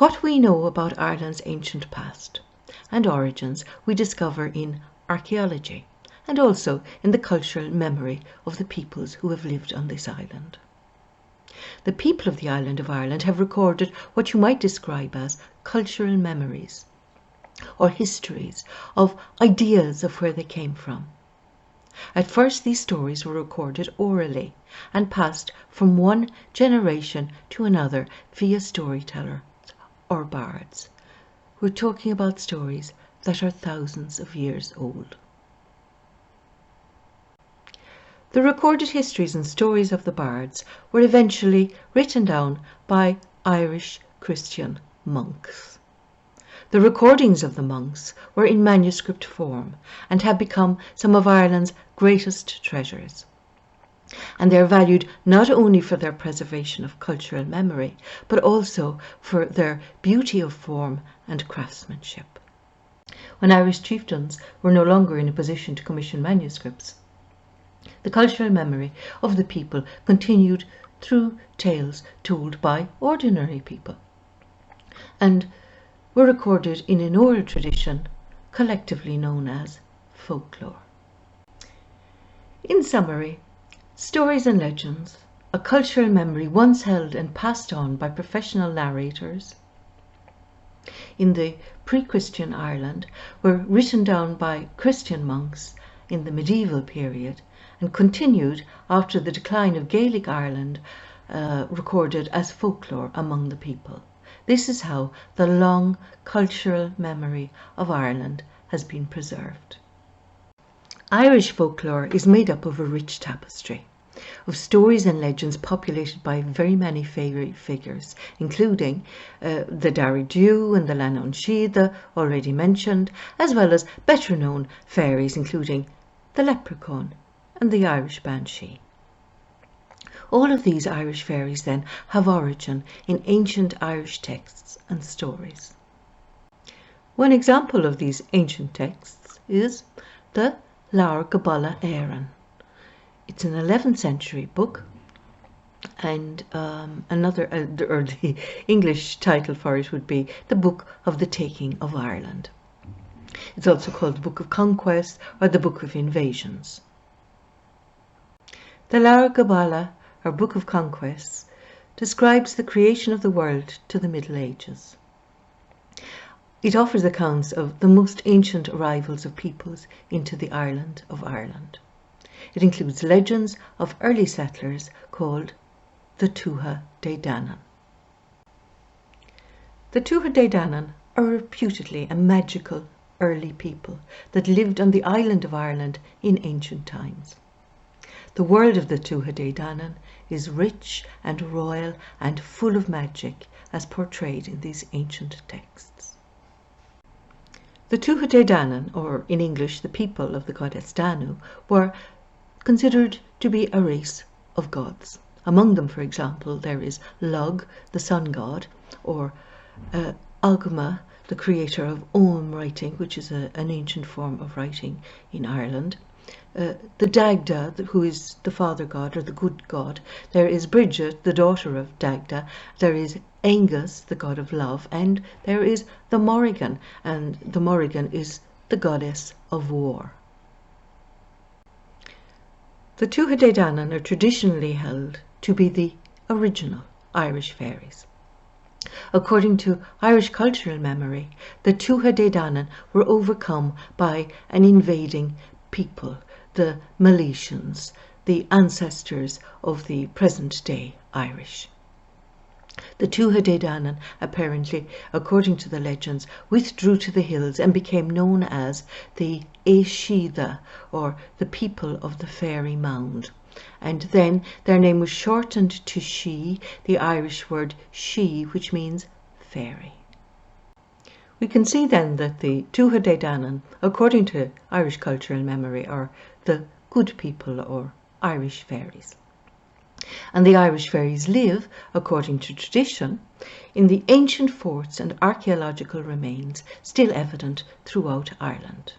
What we know about Ireland's ancient past and origins we discover in archaeology and also in the cultural memory of the peoples who have lived on this island. The people of the island of Ireland have recorded what you might describe as cultural memories or histories of ideas of where they came from. At first, these stories were recorded orally and passed from one generation to another via storyteller or bards. We're talking about stories that are thousands of years old. The recorded histories and stories of the bards were eventually written down by Irish Christian monks. The recordings of the monks were in manuscript form and have become some of Ireland's greatest treasures. And they are valued not only for their preservation of cultural memory, but also for their beauty of form and craftsmanship. When Irish chieftains were no longer in a position to commission manuscripts, the cultural memory of the people continued through tales told by ordinary people, and were recorded in an oral tradition collectively known as folklore. In summary, stories and legends, a cultural memory once held and passed on by professional narrators in the pre-Christian Ireland, were written down by Christian monks in the medieval period and continued after the decline of Gaelic Ireland, recorded as folklore among the people. This is how the long cultural memory of Ireland has been preserved. Irish folklore is made up of a rich tapestry of stories and legends populated by very many fairy figures, including the Dara-Dhu and the Lannan Sheeda already mentioned, as well as better known fairies including the leprechaun and the Irish banshee. All of these Irish fairies then have origin in ancient Irish texts and stories. One example of these ancient texts is the Laur Gabála Éireann. It's an 11th century book, and the English title for it would be the Book of the Taking of Ireland. It's also called the Book of Conquest or the Book of Invasions. The Laur Gabála, or Book of Conquests, describes the creation of the world to the Middle Ages. It offers accounts of the most ancient arrivals of peoples into the island of Ireland. It includes legends of early settlers called the Tuatha Dé Danann. The Tuatha Dé Danann are reputedly a magical early people that lived on the island of Ireland in ancient times. The world of the Tuatha Dé Danann is rich and royal and full of magic as portrayed in these ancient texts. The Tuatha Dé Danann, or in English the people of the goddess Danu, were considered to be a race of gods. Among them, for example, there is Lug, the sun god, or Ogma, the creator of Ogham writing, which is an ancient form of writing in Ireland. The Dagda, who is the father god or the good god. There is Bridget, the daughter of Dagda. There is Angus, the god of love, and there is the Morrigan, and the Morrigan is the goddess of war. The Tuatha Dé Danann are traditionally held to be the original Irish fairies. According to Irish cultural memory, the Tuatha Dé Danann were overcome by an invading people, the Milesians, the ancestors of the present-day Irish. The Tuatha Dé Danann apparently, according to the legends, withdrew to the hills and became known as the Éisíoda, or the people of the fairy mound. And then their name was shortened to She, the Irish word she, which means fairy. We can see then that the Tuatha Dé Danann, according to Irish cultural memory, are the good people or Irish fairies. And the Irish fairies live, according to tradition, in the ancient forts and archaeological remains still evident throughout Ireland.